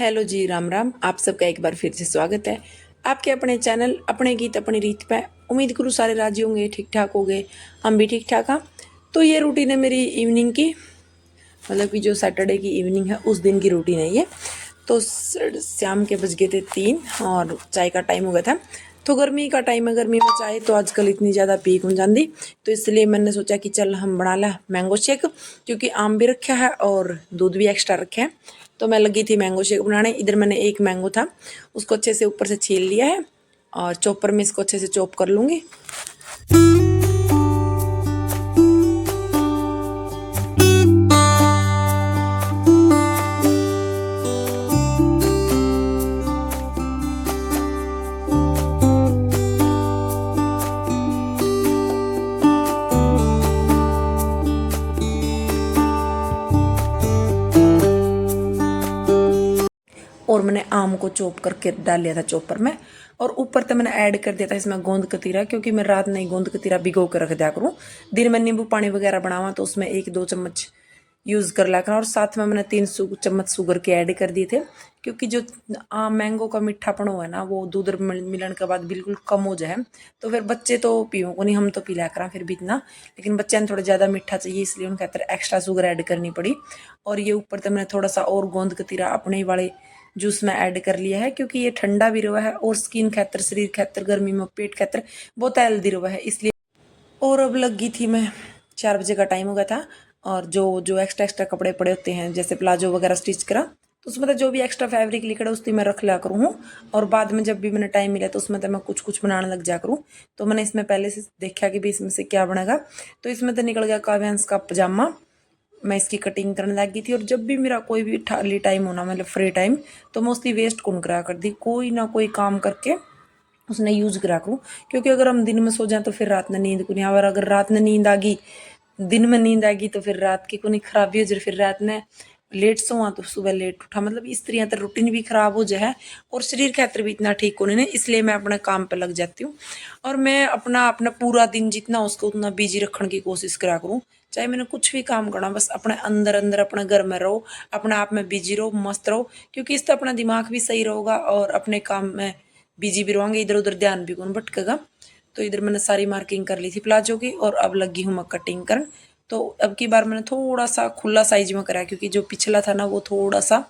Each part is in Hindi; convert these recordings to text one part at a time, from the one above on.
हेलो जी, राम राम। आप सबका एक बार फिर से स्वागत है आपके अपने चैनल अपने गीत अपनी रीत पे। उम्मीद करूँ सारे राजी होंगे, ठीक ठाक हो गए, हम भी ठीक ठाक। हाँ, तो ये रूटीन है मेरी इवनिंग की, मतलब कि जो सैटरडे की इवनिंग है उस दिन की रूटीन है ये। तो शाम के बज गए थे 3 और चाय का टाइम हो गया था। तो गर्मी का टाइम है, गर्मी में चाय तो आजकल इतनी ज़्यादा पी नहीं जाती, तो इसलिए मैंने सोचा कि चल हम बना ला मैंगो शेक, क्योंकि आम भी रखा है और दूध भी एक्स्ट्रा रखे हैं। तो मैं लगी थी मैंगो शेक बनाने। इधर मैंने एक मैंगो था, उसको अच्छे से ऊपर से छील लिया है और चॉपर में इसको अच्छे से चॉप कर लूँगी। और मैंने आम को चॉप करके डाल लिया था चॉपर में, और ऊपर तो मैंने ऐड कर दिया था इसमें गोंद कतीरा, क्योंकि मैं रात नहीं गोंद कतीरा भिगो कर रख दिया करूँ। दिन में नींबू पानी वगैरह बनावा तो उसमें 1-2 चम्मच यूज़ कर लिया करूँ। और साथ में मैंने 3 चम्मच शुगर के ऐड कर दिए थे, क्योंकि जो मैंगो का मीठापन है ना वो दूध मिलन के बाद बिल्कुल कम हो जाए। तो फिर बच्चे तो पियो को नहीं, हम तो पी लिया करा फिर भी इतना, लेकिन बच्चे ने थोड़ा ज़्यादा मीठा चाहिए, इसलिए उनके अंदर एक्स्ट्रा शुगर ऐड करनी पड़ी। और ये ऊपर तो मैंने थोड़ा सा और गोंद कतीरा अपने ही वाले जूस में ऐड कर लिया है, क्योंकि ये ठंडा भी रहा है और स्किन खातर, शरीर खातर, गर्मी में पेट खातर बहुत हेल्दी रहा है, इसलिए। और अब लगी थी मैं, 4 बजे का टाइम हो गया था। और जो जो एक्स्ट्रा एक्स्ट्रा कपड़े पड़े होते हैं, जैसे प्लाजो वगैरह स्टिच करा, तो उसमें तो जो भी एक्स्ट्रा फैब्रिक लिखड़ा उसकी मैं रख लिया करूँ। और बाद में जब भी मैंने टाइम मिला तो उसमें तो मैं कुछ कुछ बनाने लग जा करूँ। तो मैंने इसमें पहले से देखा कि भी इसमें से क्या बनेगा, तो इसमें तो निकल गया काव्यांश का पजामा। मैं इसकी कटिंग करने लग गई थी, और जब भी मेरा कोई भी खाली टाइम होना, मतलब फ्री टाइम, तो मैं उसकी वेस्ट कौन करा कर दी, कोई ना कोई काम करके उसने यूज करा करूँ। क्योंकि अगर हम दिन में सो जाए तो फिर रात में नींद को नहीं, और अगर रात में नींद आ गई, दिन में नींद आ गई, तो फिर रात की को नहीं खराबी हो जाए, फिर रात में लेट सोआ तो सुबह लेट उठा, मतलब इस तरह तो रूटीन भी खराब हो जाए और शरीर खातर भी इतना ठीक होने नहीं। इसलिए मैं अपने काम पे लग जाती हूँ, और मैं अपना अपना पूरा दिन जितना उसको उतना बिजी रखने की कोशिश करा करूँ। चाहे मैंने कुछ भी काम करना, बस अपने अंदर अंदर अपने घर में रहो, अपने आप में बिजी रहो, मस्त रहो, क्योंकि इससे अपना दिमाग भी सही रहेगा और अपने काम में बिजी भी रहोगे, इधर उधर ध्यान भी कौन भटकेगा। तो इधर मैंने सारी मार्किंग कर ली थी प्लाजो की, और अब लगी हूँ मैं कटिंग करन। तो अब की बार मैंने थोड़ा सा खुला साइज में करा, क्योंकि जो पिछला था ना वो थोड़ा सा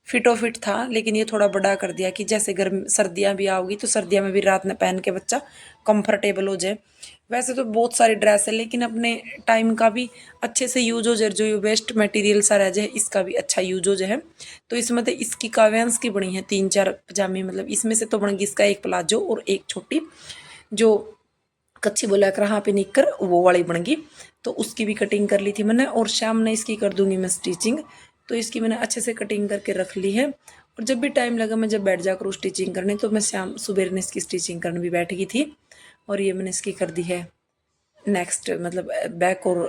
फिट था, लेकिन ये थोड़ा बड़ा कर दिया कि जैसे गर्म सर्दियाँ भी आओगी तो सर्दियाँ में भी रात में पहन के बच्चा कंफर्टेबल हो जाए। वैसे तो बहुत सारी ड्रेस है, लेकिन अपने टाइम का भी अच्छे से यूज हो जाए, जो ये वेस्ट मटेरियल सा रह जाए इसका भी अच्छा यूज हो जाए। तो इसमें तो इसकी काव्यांश की बनी है 3-4 पजामे, मतलब इसमें से तो बन गई इसका एक प्लाजो और एक छोटी जो कच्ची बोला कर हाँ पे निककर वो वाली बन गई। तो उसकी भी कटिंग कर ली थी मैंने, और शाम में इसकी कर दूंगी मैं स्टिचिंग। तो इसकी मैंने अच्छे से कटिंग करके रख ली है, और जब भी टाइम लगा मैं जब बैठ जा करूँ स्टिचिंग करने, तो मैं शाम सुबह ने इसकी स्टिचिंग करने भी बैठ गई थी। और ये मैंने इसकी कर दी है नेक्स्ट, मतलब बैक और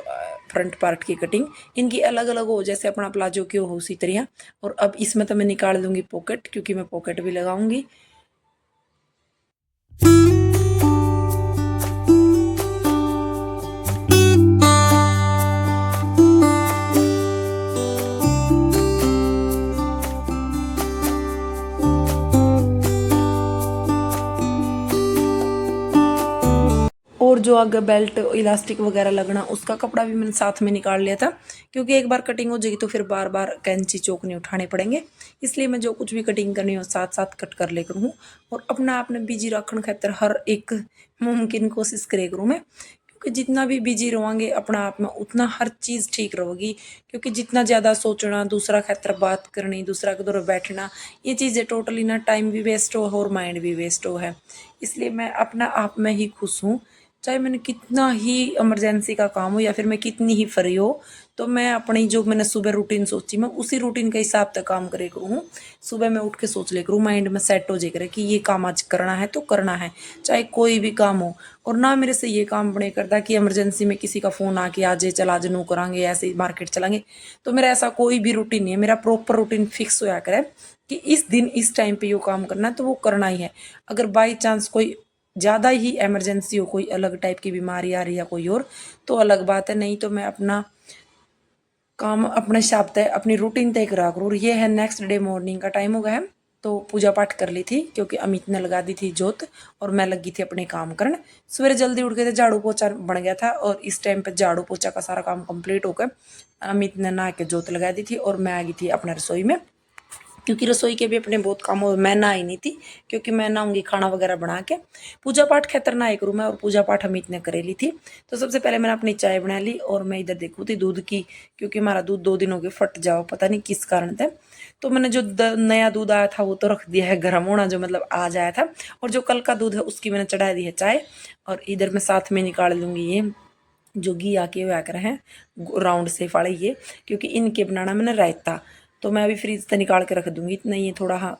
फ्रंट पार्ट की कटिंग इनकी अलग अलग हो, जैसे अपना प्लाजो की हो उसी तरह। और अब इसमें तो मैं निकाल दूंगी पॉकेट, क्योंकि मैं पॉकेट भी लगाऊंगी। और जो आगे बेल्ट इलास्टिक वगैरह लगना उसका कपड़ा भी मैंने साथ में निकाल लिया था, क्योंकि एक बार कटिंग हो जाएगी तो फिर बार बार कैंची चौक नहीं उठाने पड़ेंगे। इसलिए मैं जो कुछ भी कटिंग करनी हो साथ साथ कट कर ले करूँ, और अपना आपने बिजी रखने खातर हर एक मुमकिन कोशिश करे करूँ मैं, क्योंकि जितना भी बिजी रहोगे अपना आप में उतना हर चीज़ ठीक रहेगी। क्योंकि जितना ज़्यादा सोचना, दूसरा खातर बात करनी, दूसरा के दौर बैठना, ये चीज़ें टोटली ना टाइम भी वेस्ट हो और माइंड भी वेस्ट हो है। इसलिए मैं अपना आप में ही खुश हूँ, चाहे मैंने कितना ही इमरजेंसी का काम हो या फिर मैं कितनी ही फ्री हो, तो मैं अपनी जो मैंने सुबह रूटीन सोची मैं उसी रूटीन के हिसाब से काम करे करूँ। सुबह मैं उठ के सोच ले करूँ, माइंड में सेट हो जाए करे कि ये काम आज करना है तो करना है, चाहे कोई भी काम हो। और ना मेरे से ये काम बने करता कि इमरजेंसी में किसी का फ़ोन आके आज चल आज नू करांगे, ऐसे ही मार्केट चलेंगे। तो मेरा ऐसा कोई भी रूटीन नहीं है, मेरा प्रॉपर रूटीन फिक्स होया करे कि इस दिन इस टाइम पे ये काम करना है तो वो करना ही है। अगर बाई चांस कोई ज़्यादा ही इमरजेंसी हो, कोई अलग टाइप की बीमारी आ रही है या कोई और, तो अलग बात है, नहीं तो मैं अपना काम अपने हिसाब तय अपनी रूटीन तय करा करूँ। ये है नेक्स्ट डे मॉर्निंग का टाइम हो गया है, तो पूजा पाठ कर ली थी क्योंकि अमित ने लगा दी थी जोत और मैं लगी थी अपने काम करने। सवेरे जल्दी उठ गए थे, झाड़ू पोछा बन गया था और इस टाइम पे झाड़ू पोछा का सारा काम कंप्लीट होकर अमित ने नहा के जोत लगा दी थी और मैं आ गई थी अपने रसोई में, क्योंकि रसोई के भी अपने बहुत काम हो। मैं नहाई नहीं थी क्योंकि मैं नहाऊंगी खाना वगैरह बना के। पूजा पाठ खैतर नहाई करूँ मैं, और पूजा पाठ अमित ने करे ली थी। तो सबसे पहले मैंने अपनी चाय बना ली और मैं इधर देखूँ थी दूध की, क्योंकि हमारा दूध 2 दिन हो गए फट जाओ, पता नहीं किस कारण था। तो मैंने जो नया दूध आया था वो तो रख दिया है गर्म होना, जो मतलब आज आया था, और जो कल का दूध है उसकी मैंने चढ़ा दी है चाय। और इधर मैं साथ में निकाल लूँगी ये जो घी आके हुआ कर हैं राउंड से फाड़े ये, क्योंकि इनके बनाना मैंने रायता। तो मैं अभी फ्रीज से निकाल के रख दूंगी, इतना ये थोड़ा हाँ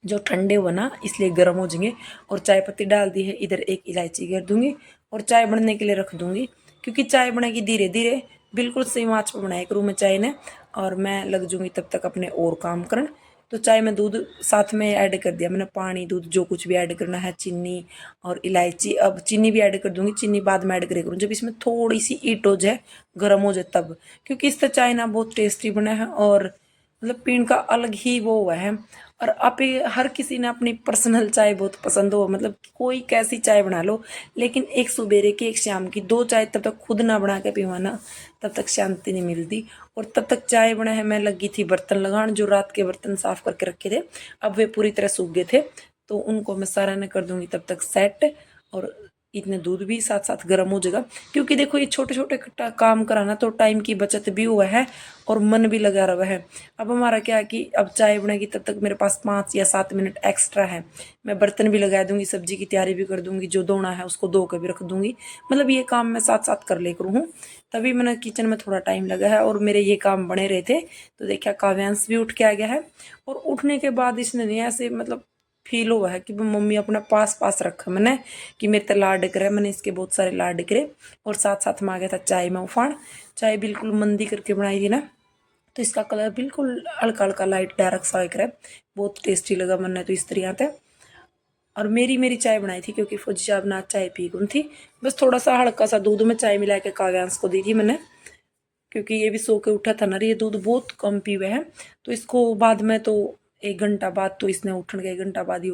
जो ठंडे हुए ना इसलिए गर्म हो जाएंगे। और चाय पत्ती डाल दी है, इधर एक इलायची गिर दूंगी और चाय बनने के लिए रख दूंगी, क्योंकि चाय बनेगी धीरे धीरे, बिल्कुल सेम आंच पर बनाया करूँ मैं चाय ने। और मैं लग जूंगी तब तक अपने और काम करन। तो चाय में दूध साथ में ऐड कर दिया मैंने, पानी दूध जो कुछ भी ऐड करना है, चीनी और इलायची। अब चीनी भी ऐड कर दूंगी, चीनी बाद में ऐड करे करूँ जब इसमें थोड़ी सी ईट हो जाए, गर्म हो जाए तब, क्योंकि इससे चाय ना बहुत टेस्टी बना है और मतलब पीने का अलग ही वो हुआ है। और आप हर किसी ने अपनी पर्सनल चाय बहुत पसंद हो, मतलब कोई कैसी चाय बना लो, लेकिन एक सुबेरे की एक शाम की 2 चाय तब तक खुद ना बना के पीवाना, तब तक शांति नहीं मिलती। और तब तक चाय बना है, मैं लगी थी बर्तन लगान, जो रात के बर्तन साफ करके रखे थे अब वे पूरी तरह सूख गए थे, तो उनको मैं सारा ने कर दूंगी तब तक सेट। और इतने दूध भी साथ साथ गर्म हो जाएगा, क्योंकि देखो ये छोटे छोटे काम कराना तो टाइम की बचत भी हुआ है और मन भी लगा रहा है। अब हमारा क्या है कि अब चाय बनेगी तब तक मेरे पास 5 या 7 मिनट एक्स्ट्रा है, मैं बर्तन भी लगा दूंगी, सब्जी की तैयारी भी कर दूंगी, जो धोना है उसको धो के भी रख दूंगी। मतलब ये काम मैं साथ साथ कर ले करूँ हूँ, तभी मैंने किचन में थोड़ा टाइम लगा है और मेरे ये काम बने रहे थे। तो देखा काव्यांश भी उठ के आ गया है, और उठने के बाद इसने नहीं ऐसे मतलब फील हुआ है कि मम्मी अपना पास पास रखा मैंने, कि मेरे तो लाड करे, मैंने इसके बहुत सारे लाड करे। और साथ साथ में आ गया था चाय में उफान, चाय बिल्कुल मंदी करके बनाई थी ना, तो इसका कलर बिल्कुल हल्का हल्का लाइट डार्क सा है, बहुत टेस्टी लगा मैंने तो इस तरह से। और मेरी चाय बनाई थी क्योंकि फौजी साहब ना चाय पी गुन थी, बस थोड़ा सा हल्का सा दूध में चाय मिला के काव्यांश को दी थी मैंने, क्योंकि ये भी सो के उठा था ना, ये दूध बहुत कम पीवे है। तो इसको बाद में तो 1 घंटा बाद तो इसने उठने के 1 घंटा बाद ही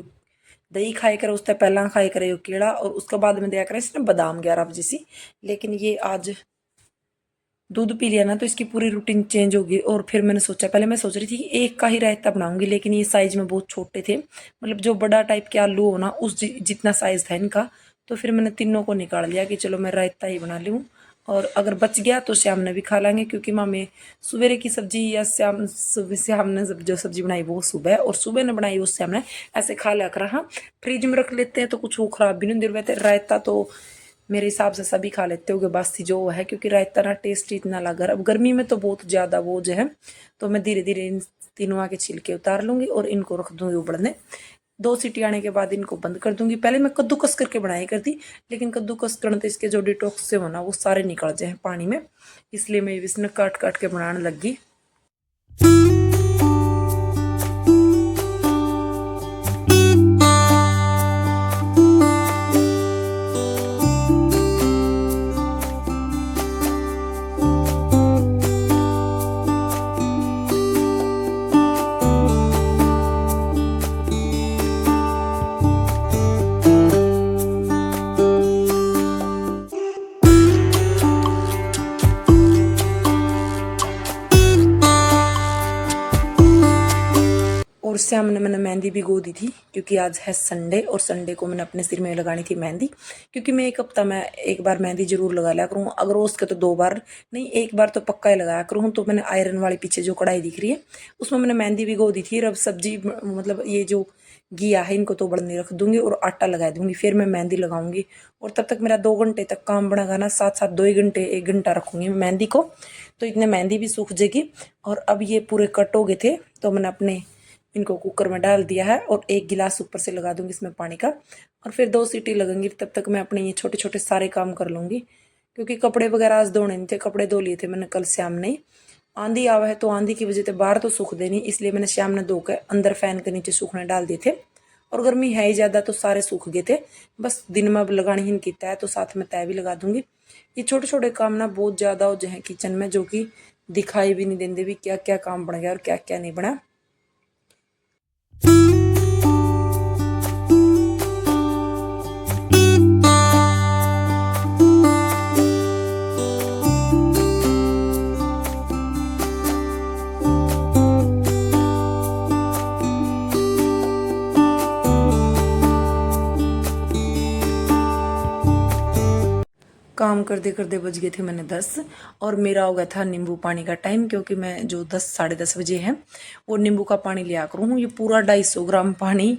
दही खाए करे, उससे पहला खाए करे यो केड़ा, और उसके बाद में दिया करे इसने बादाम 11 बजे सी। लेकिन ये आज दूध पी लिया ना तो इसकी पूरी रूटीन चेंज होगी। और फिर मैंने सोचा, पहले मैं सोच रही थी कि एक का ही रायता बनाऊंगी, लेकिन ये साइज में बहुत छोटे थे, मतलब जो बड़ा टाइप के आलू हो ना उस जितना साइज था इनका। तो फिर मैंने तीनों को निकाल लिया कि चलो मैं रायता ही बना लूँ, और अगर बच गया तो श्याम ने भी खा लेंगे, क्योंकि मामे सवेरे की सब्जी या श्याम ने जो सब्जी बनाई वो सुबह, और सुबह ने बनाई वो श्याम ने, ऐसे खा लिया कर। हाँ फ्रिज में रख लेते हैं तो कुछ वो खराब भी नहीं दे रहे। रायता तो मेरे हिसाब से सभी खा लेते होगे बासी जो है, क्योंकि रायता ना टेस्ट इतना लगा। अब गर्मी में तो बहुत ज़्यादा वो जो है, तो मैं धीरे धीरे इन तीनों आके छिलके उतार लूँगी और इनको रख दूँगी उबलने। 2 सीटी आने के बाद इनको बंद कर दूंगी। पहले मैं कद्दूकस करके बनाई करती, लेकिन कद्दूकस करने तो इसके जो डिटॉक्स से होना वो सारे निकल जाए पानी में, इसलिए मैं इसने काट काट के बनाने लगी। और श्याम ने मैंने मेहंदी भिगो दी थी, क्योंकि आज है संडे और संडे को मैंने अपने सिर में लगानी थी मेहंदी, क्योंकि मैं 1 हफ्ता में 1 बार मेहंदी जरूर लगा लिया करूँ, अगर उसके तो 2 बार नहीं 1 बार तो पक्का ही लगाया करूँ। तो मैंने आयरन वाली पीछे जो कढ़ाई दिख रही है उसमें मैंने मेहंदी भिगो दी थी। अब सब्जी मतलब ये जो घिया है इनको तो उबलने रख दूंगी और आटा लगा दूंगी, फिर मैं मेहंदी लगाऊंगी। और तब तक मेरा 2 घंटे तक काम बनेगा ना, साथ साथ 2 ही घंटे 1 घंटा रखूंगी मैं मेहंदी को, तो इतने मेहंदी भी सूख जाएगी। और अब ये पूरे कट हो गए थे तो मैंने अपने इनको कुकर में डाल दिया है और 1 गिलास ऊपर से लगा दूंगी इसमें पानी का, और फिर 2 सीटी लगेंगी। तब तक मैं अपने ये छोटे छोटे सारे काम कर लूँगी, क्योंकि कपड़े वगैरह आज धोने नहीं थे, कपड़े धो लिए थे मैंने कल शाम ने। आंधी आवा है तो आंधी की वजह से बाहर तो सूख देनी, इसलिए मैंने शाम ने धो के अंदर फैन के नीचे सूखने डाल दिए थे। और गर्मी है ही ज़्यादा तो सारे सूख गए थे, बस दिन में अब लगानी ही नहीं तय, तो साथ में तय भी लगा दूंगी। ये छोटे छोटे काम ना बहुत ज़्यादा हो जाए किचन में, जो कि दिखाई भी नहीं देंगे भी क्या क्या काम बन गया और क्या क्या नहीं बना। काम करते करते बज गए थे मैंने 10 और मेरा हो गया था नींबू पानी का टाइम, क्योंकि मैं जो 10 साढ़े 10 बजे है वो नींबू का पानी लिया करूँ। ये पूरा 250 ग्राम पानी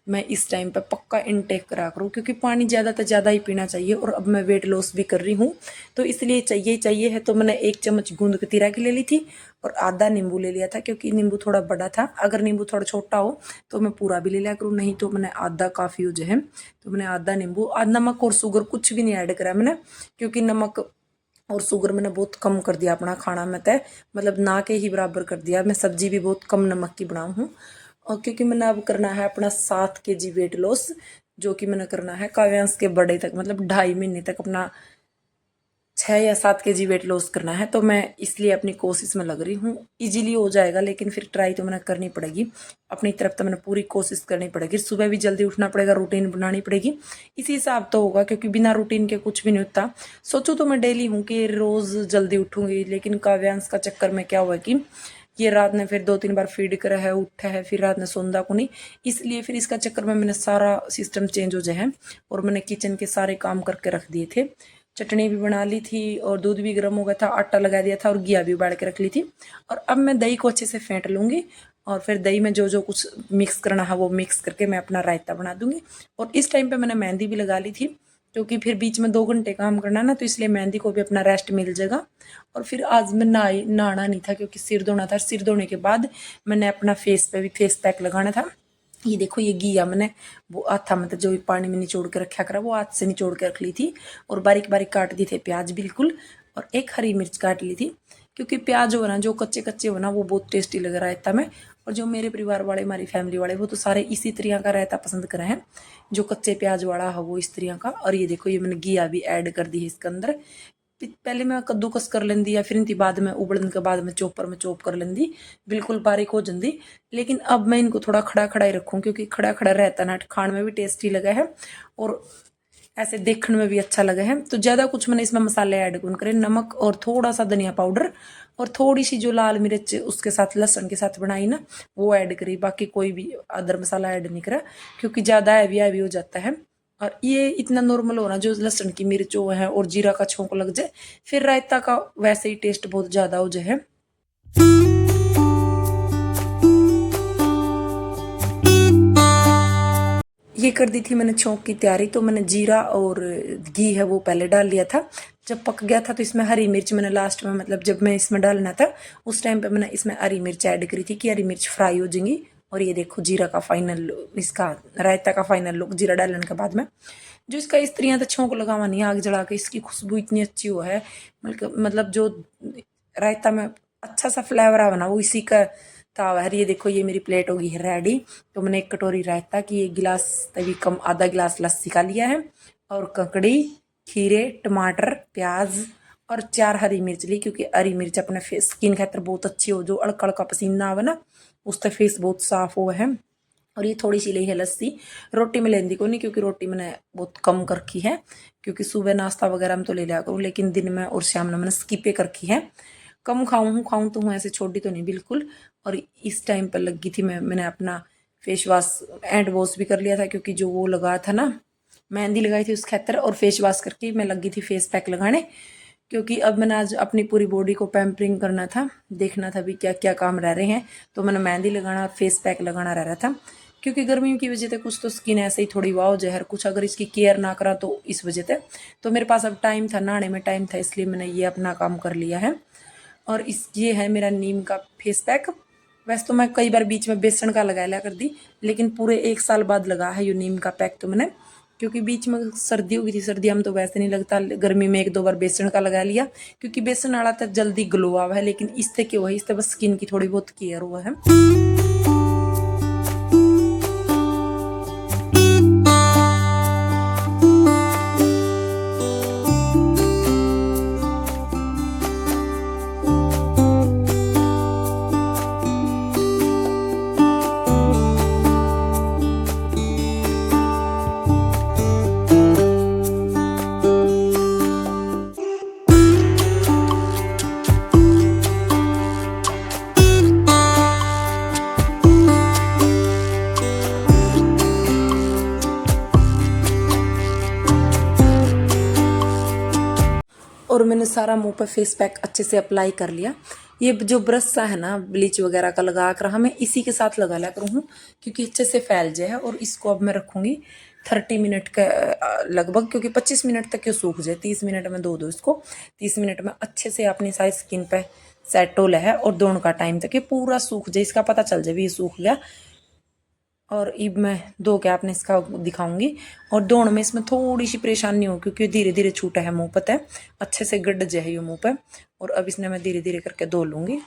मैं इस टाइम पे पक्का इनटेक करा करूँ, क्योंकि पानी ज़्यादा से ज़्यादा ही पीना चाहिए। और अब मैं वेट लॉस भी कर रही हूँ तो इसलिए चाहिए ही चाहिए है। तो मैंने 1 चम्मच गूंद कतीरा की ले ली थी और आधा नींबू ले लिया था, क्योंकि नींबू थोड़ा बड़ा था। अगर नींबू थोड़ा छोटा हो तो मैं पूरा भी ले लिया करूँ, नहीं तो मैंने आधा काफ़ी हो जाए। तो मैंने आधा नींबू, आधा नमक और शुगर कुछ भी नहीं ऐड करा मैंने, क्योंकि नमक और शुगर मैंने बहुत कम कर दिया अपना खाना में तय, मतलब ना के ही बराबर कर दिया। मैं सब्जी भी बहुत कम नमक की बनाऊँ हूँ। और क्योंकि मैंने अब करना है अपना 7 kg वेट लॉस, जो कि मैंने करना है काव्यांश के बड़े तक, मतलब 2.5 महीने तक अपना 6 या 7 kg वेट लॉस करना है। तो मैं इसलिए अपनी कोशिश में लग रही हूँ। इजीली हो जाएगा, लेकिन फिर ट्राई तो मैंने करनी पड़ेगी अपनी तरफ, तो मैंने पूरी कोशिश करनी पड़ेगी। सुबह भी जल्दी उठना पड़ेगा, रूटीन बनानी पड़ेगी, इसी हिसाब तो होगा, क्योंकि बिना रूटीन के कुछ भी नहीं होता। सोचो तो मैं डेली हूँ कि रोज़ जल्दी उठूँगी, लेकिन काव्यांश का चक्कर में क्या हुआ कि ये रात ने फिर 2-3 बार फीड करा है, उठा है, फिर रात ने सोंदा को नहीं, इसलिए फिर इसका चक्कर में मैंने सारा सिस्टम चेंज हो जाए है। और मैंने किचन के सारे काम करके रख दिए थे, चटनी भी बना ली थी और दूध भी गर्म हो गया था, आटा लगा दिया था और घिया भी उबाल के रख ली थी। और अब मैं दही को अच्छे से फेंट लूँगी और फिर दही में जो जो कुछ मिक्स करना है वो मिक्स करके मैं अपना रायता बना दूँगी। और इस टाइम पे मैंने मेहंदी भी लगा ली थी, क्योंकि फिर बीच में 2 घंटे काम करना ना, तो इसलिए मेहंदी को भी अपना रेस्ट मिल जाएगा। और फिर आज मैं नहाना नहीं था, क्योंकि सिर धोना था। सिर धोने के बाद मैंने अपना फेस पे भी फेस पैक लगाना था। ये देखो, ये घिया मैंने वो हाथा मतलब जो भी पानी में निचोड़ के रखा करा वो हाथ से निचोड़ के रख ली थी। और बारीक बारीक काट दिए थे प्याज बिल्कुल, और एक हरी मिर्च काट ली थी, क्योंकि प्याज हो ना जो कच्चे कच्चे हो ना वो बहुत टेस्टी लग रहा है रायता में। और जो मेरे परिवार वाले, हमारी फैमिली वाले, वो तो सारे इसी तरह का रायता पसंद कर रहे हैं, जो कच्चे प्याज वाला है वो इस तरह का। और ये देखो, ये मैंने घिया भी ऐड कर दी है इसके अंदर। पहले मैं कद्दूकस कर लेंदी या फिर इनकी बाद में उबलने के बाद में चॉपर में चॉप कर लेंदी, बिल्कुल बारीक हो जाती। लेकिन अब मैं इनको थोड़ा खड़ा खड़ा ही रखूँ, क्योंकि खड़ा खड़ा रहता ना खाने में भी टेस्टी लगा है और ऐसे देखने में भी अच्छा लगा है। तो ज़्यादा कुछ मैंने इसमें मसाले ऐड कौन करे, नमक और थोड़ा सा धनिया पाउडर और थोड़ी सी जो लाल मिर्च उसके साथ लहसुन के साथ बनाई ना वो ऐड करी। बाकी कोई भी अदर मसाला ऐड नहीं करा, क्योंकि ज़्यादा हैवी हैवी हो जाता है। और ये इतना नॉर्मल हो रहा, जो लहसुन की मिर्च हो है और जीरा का छोंक लग जाए, फिर रायता का वैसे ही टेस्ट बहुत ज़्यादा हो जाए। ये कर दी थी मैंने छोंक की तैयारी। तो मैंने जीरा और घी है वो पहले डाल लिया था। जब पक गया था तो इसमें हरी मिर्च मैंने लास्ट में, मतलब जब मैं इसमें डालना था उस टाइम पे मैंने इसमें हरी मिर्च ऐड करी थी कि हरी मिर्च फ्राई हो जाएंगी। और ये देखो जीरा का फाइनल, इसका रायता का फाइनल लुक जीरा डालने के बाद में। जो इसका इस तरह तो छोंक लगावा नहीं, आग जला के, इसकी खुशबू इतनी अच्छी हो है, मतलब जो रायता में अच्छा सा फ्लेवर आ बना वो इसी का तावा है। ये देखो, ये मेरी प्लेट होगी है रेडी। तो मैंने 1 कटोरी रायता की 1 गिलास तभी कम आधा गिलास लस्सी का लिया है, और ककड़ी, खीरे, टमाटर, प्याज और 4 हरी मिर्च ली, क्योंकि हरी मिर्च अपने फेस स्किन खातर बहुत अच्छी हो, जो अड़कड़ का पसीना आवे ना उससे फेस बहुत साफ हो है। और ये थोड़ी सी ली है लस्सी। रोटी में लेंदी को नहीं, क्योंकि रोटी मैंने बहुत कम कर रखी है, क्योंकि सुबह नाश्ता वगैरह में तो ले लिया करूँ, लेकिन दिन में और शाम में मैंने स्किपे कर रखी है। कम खाऊं तो हूँ, ऐसे छोटी तो नहीं बिल्कुल। और इस टाइम पर लगी थी मैंने अपना फेस वॉश एंड वॉश भी कर लिया था, क्योंकि जो वो लगा था ना मेहंदी लगाई थी उस खातर, और फेस वॉश करके मैं लगी थी फेस पैक लगाने, क्योंकि अब मैंने आज अपनी पूरी बॉडी को पैम्परिंग करना था, देखना था भी क्या क्या काम रह रहे हैं। तो मैंने मेहंदी लगाना और फेस पैक लगाना रह रहा था, क्योंकि गर्मियों की वजह से कुछ तो स्किन ऐसे ही थोड़ी वाव जहर, कुछ अगर इसकी केयर ना करा तो इस वजह से। तो मेरे पास अब टाइम था, नहाने में टाइम था, इसलिए मैंने ये अपना काम कर लिया है। और ये है मेरा नीम का फेस पैक। वैसे तो मैं कई बार बीच में बेसन का लगा लिया कर दी, लेकिन पूरे 1 साल बाद लगा है ये नीम का पैक तो मैंने, क्योंकि बीच में सर्दी हो गई थी, सर्दियाँ में तो वैसे नहीं लगता, गर्मी में 1-2 बार बेसन का लगा लिया, क्योंकि बेसन वाला तक जल्दी ग्लो आवा है, लेकिन इससे क्यों है, इससे बस स्किन की थोड़ी बहुत केयर हुआ है। मैंने सारा मुंह पे फेस पैक अच्छे से अप्लाई कर लिया। ये जो ब्रश सा है ना ब्लीच वगैरह का लगा कर हमें इसी के साथ लगा लिया करूँ क्योंकि अच्छे से फैल जाए। और इसको अब मैं रखूँगी 30 मिनट का लगभग, क्योंकि 25 मिनट तक ये सूख जाए। 30 मिनट में धो दो इसको। 30 मिनट में अच्छे से अपनी सारी स्किन पे सेट हो है और दोनों का टाइम तक ये पूरा सूख जाए, इसका पता चल जाए भी ये सूख गया। और अब मैं धो के आपने इसका दिखाऊंगी। और दोनों में इसमें थोड़ी सी परेशानी हो क्योंकि धीरे धीरे छूटा है मुंह पे, अच्छे से गड्ढ जाए ये मुंह पे। और अब इसने मैं धीरे धीरे करके धो लूंगी।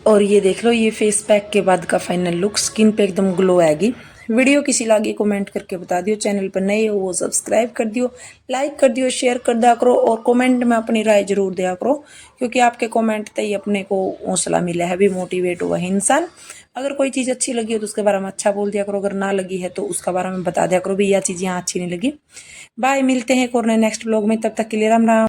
और ये देख लो, ये फेस पैक के बाद का फाइनल लुक। स्किन पे एकदम ग्लो आएगी। वीडियो किसी लागी कमेंट करके बता दियो। चैनल पर नए हो वो सब्सक्राइब कर दियो, लाइक कर दियो, शेयर कर दिया करो और कमेंट में अपनी राय जरूर दिया करो, क्योंकि आपके कमेंट से ही अपने को हौसला मिला है, भी मोटिवेट हुआ है इंसान। अगर कोई चीज़ अच्छी लगी हो तो उसके बारे में अच्छा बोल दिया करो, अगर ना लगी है तो उसका बारे में बता दिया करो भी यह चीज़ यहाँ अच्छी नहीं लगी। बाय, मिलते हैं एक और नेक्स्ट ब्लॉग में, तब तक के लिए राम राम।